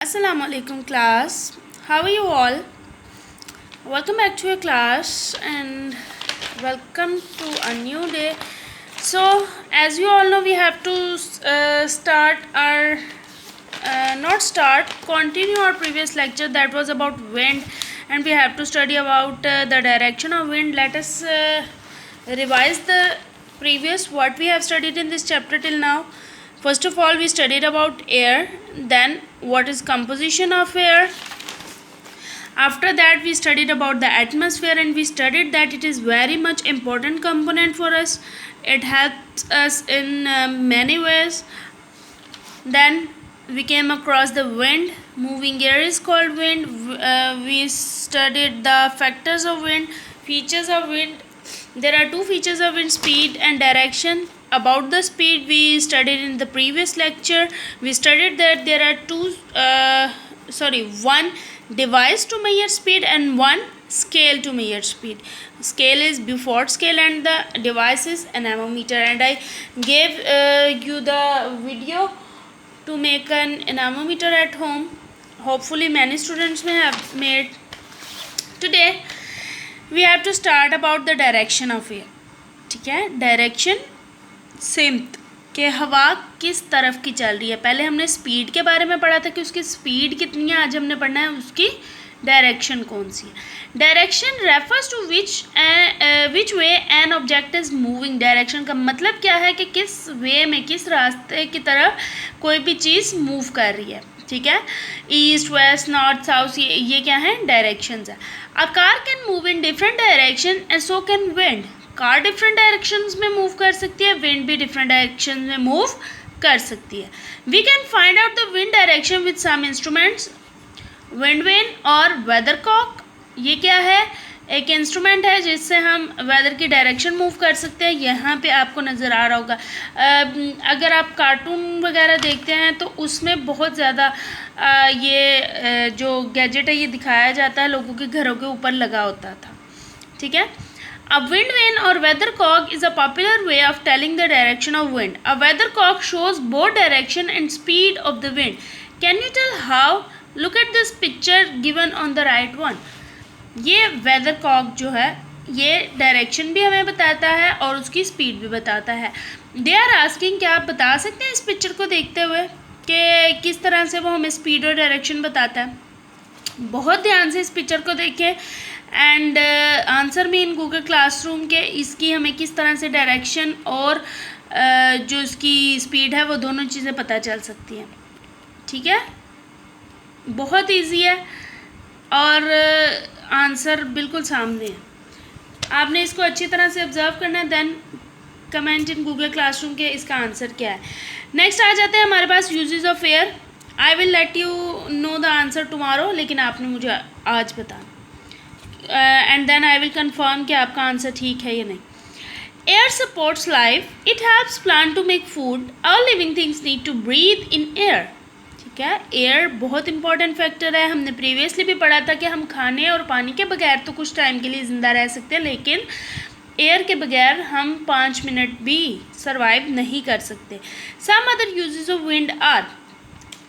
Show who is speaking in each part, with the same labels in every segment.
Speaker 1: Assalamu alaikum class. How are you all? Welcome back to your class and welcome to a new day. So as you all know, we have to continue our previous lecture that was about wind, and we have to study about the direction of wind. Let us revise the previous what we have studied in this chapter till now. First of all, we studied about air, then what is composition of air. After that, we studied about the atmosphere, and we studied that it is very much important component for us. It helps us in many ways. Then we came across the wind. Moving air is called wind. We studied the factors of wind, features of wind. There are two features of wind: speed and direction. About the speed, we studied in the previous lecture. We studied that there are one device to measure speed and one scale to measure speed. Scale is Beaufort scale and the device is anemometer, and I gave you the video to make an anemometer at home. Hopefully many students may have made. Today we have to start about the direction of air. ठीक है, direction सिम्त कि हवा किस तरफ की चल रही है. पहले हमने स्पीड के बारे में पढ़ा था कि उसकी स्पीड कितनी है. आज हमने पढ़ना है उसकी डायरेक्शन कौन सी है. Direction refers to which way an object is moving. Direction का मतलब क्या है कि किस वे में, किस रास्ते की तरफ कोई भी चीज़ मूव कर रही है. ठीक है, ईस्ट वेस्ट नॉर्थ साउथ, ये क्या है, डायरेक्शंस है. A car can move in different direction and so can wind. Car different directions में मूव कर सकती है, विंड भी डिफरेंट डायरेक्शन में मूव कर सकती है. We can find out the wind direction with some instruments. Wind vane और वेदर कॉक, ये क्या है, एक इंस्ट्रूमेंट है जिससे हम वेदर की डायरेक्शन मूव कर सकते हैं. यहाँ पे आपको नज़र आ रहा होगा. अगर आप कार्टून वगैरह देखते हैं तो उसमें बहुत ज़्यादा ये जो गैजेट है ये दिखाया जाता है, लोगों के घरों के ऊपर लगा होता था. ठीक है. A wind vane or weathercock is a popular way of telling the direction of wind. A weathercock shows both direction and speed of the wind. Can you tell how? Look at this picture given on the right one. ये weathercock जो है ये direction भी हमें बताता है और उसकी स्पीड भी बताता है. They are asking, क्या आप बता सकते हैं इस पिक्चर को देखते हुए कि किस तरह से वो हमें स्पीड और डायरेक्शन बताता है. बहुत ध्यान से इस पिक्चर को देखें एंड आंसर में इन गूगल क्लासरूम के इसकी हमें किस तरह से डायरेक्शन और जो इसकी स्पीड है वो दोनों चीज़ें पता चल सकती हैं. ठीक है, बहुत इजी है और आंसर बिल्कुल सामने है. आपने इसको अच्छी तरह से ऑब्जर्व करना है, then comment in Google Classroom के इसका आंसर क्या है. नेक्स्ट आ जाते हैं हमारे पास uses of air. I will let you know the answer tomorrow, लेकिन आपने मुझे आज बताना and then I will confirm कि आपका आंसर ठीक है या नहीं. Air supports life. It helps plant to make food. All living things need to breathe in air. ठीक है, एयर बहुत इंपॉर्टेंट फैक्टर है. हमने प्रीवियसली भी पढ़ा था कि हम खाने और पानी के बगैर तो कुछ टाइम के लिए ज़िंदा रह सकते हैं, लेकिन एयर के बगैर हम 5 मिनट भी सर्वाइव नहीं कर सकते. Some other uses of wind are.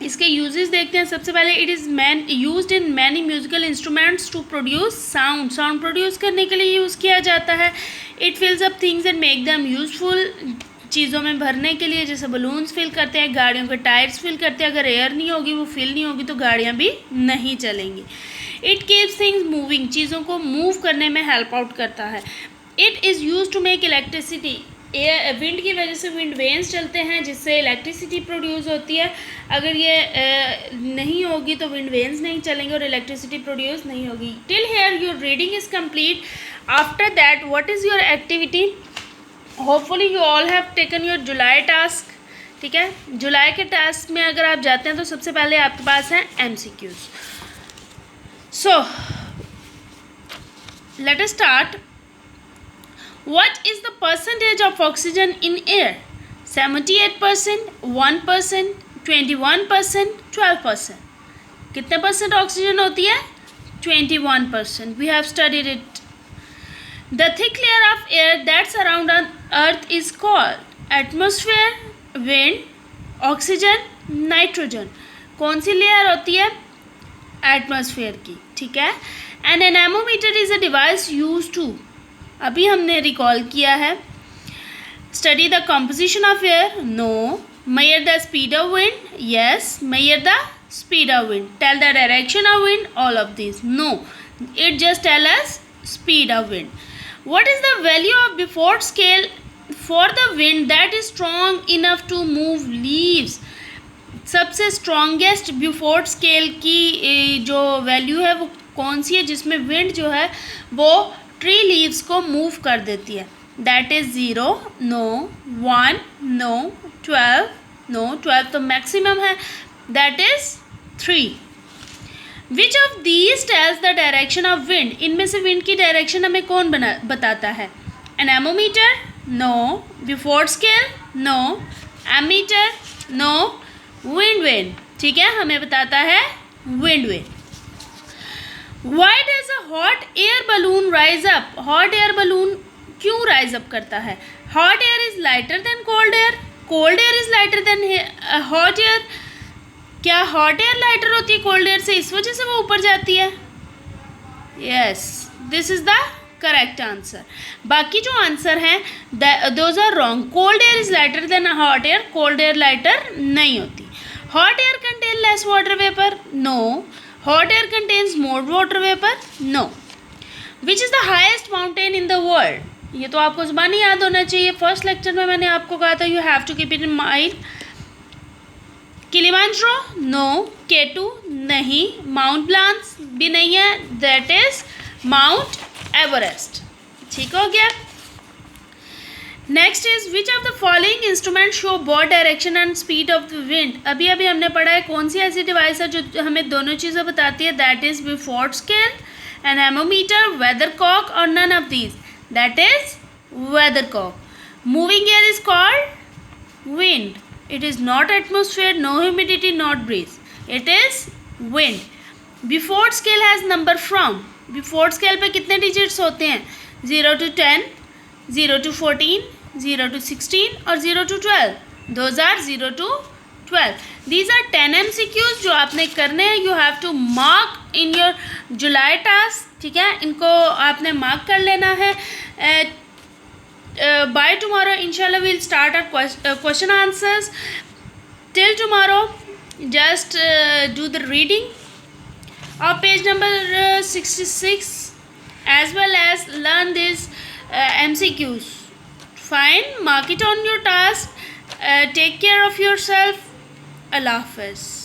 Speaker 1: इसके यूजेस देखते हैं. सबसे पहले it is used in many musical instruments to produce sound. Sound produce करने के लिए यूज़ किया जाता है. It fills up things and make them useful. चीज़ों में भरने के लिए, जैसे बलून्स फिल करते हैं, गाड़ियों के टायर्स फिल करते हैं. अगर एयर नहीं होगी, वो फिल नहीं होगी, तो गाड़ियाँ भी नहीं चलेंगी. It keeps things moving. चीज़ों को मूव करने में हेल्प आउट करता है. It is use to make electricity. Wind की वजह से विंड वेन्स चलते हैं जिससे इलेक्ट्रिसिटी प्रोड्यूस होती है. अगर ये नहीं होगी तो विंड वेन्स नहीं चलेंगे और इलेक्ट्रिसिटी प्रोड्यूस नहीं होगी. Till here your reading is complete. After that what is your activity. Hopefully you all have taken your July task. ठीक है, जुलाई के टास्क में अगर आप जाते हैं तो सबसे पहले आपके पास हैं MCQs. So let us start. What is the percentage of oxygen in air? 78%, 1%, 21%, 12%. कितने परसेंट ऑक्सीजन होती है? 21%. We have studied it. The thick layer of air that surrounds Earth is called atmosphere, wind, oxygen, nitrogen. कौन सी layer होती है? Atmosphere की, ठीक है। An anemometer is a device use to, अभी हमने रिकॉल किया है, study the composition of air, no, measure the speed of wind, yes, measure the speed of wind, tell the direction of wind, all of these, no, it just tell us speed of wind. What is the value of Beaufort scale for the wind that is strong enough to move leaves? सबसे strongest Beaufort scale की जो value है वो कौन सी है जिसमें wind जो है वो ट्री लीव्स को मूव कर देती है? That is 0, no, 1, no, 12, no, 12 तो मैक्सिमम है, that is 3. Which of these tells the direction of wind? इनमें से विंड की डायरेक्शन हमें कौन बताता है? Anemometer, no, Beaufort scale, no, ammeter, no, wind vane, ठीक है, हमें बताता है wind vane. Why does a hot air balloon rise up? Hot air balloon क्यों राइज अप करता है? Hot air is lighter then cold air, cold air is lighter than hot air. क्या hot air lighter होती है cold air से, इस वजह से वो ऊपर जाती है? Yes, this is the correct answer. बाकी जो आंसर हैं those are wrong. Cold air is lighter than hot air, cold air lighter नहीं होती. Hot air contain less water vapour, no. Hot air contains more water vapour, no. Which is the highest mountain in the world? ये तो आपको ज़बानी याद होना चाहिए, first lecture में मैंने आपको कहा था you have to keep it in mind. Kilimanjaro, no. K2 नहीं. माउंट ब्लांस भी नहीं है, दैट इज माउंट एवरेस्ट. ठीक हो गया. Next is which of the following instrument show both direction and speed of the wind? अभी अभी हमने पढ़ा है कौन सी ऐसी डिवाइस है जो हमें दोनों चीज़ें बताती है? That is Beaufort scale, anemometer, weathercock और none of these, that is weathercock. Moving air is called wind. It is not atmosphere, no humidity, not breeze. It is wind. Beaufort scale has number from. Beaufort scale पे कितने digits होते हैं? 0 to 10, 0 to 14, 0 to 16 और 0 to 12. Those are 0 to 12. These are 10 MCQs जो आपने करने हैं. You have to mark in your July task. ठीक है, इनको आपने mark कर लेना है. By tomorrow inshallah we'll start our question answers. Till tomorrow just do the reading of page number 66 as well as learn these MCQs. Fine, mark it on your task. Take care of yourself. Allah Hafiz.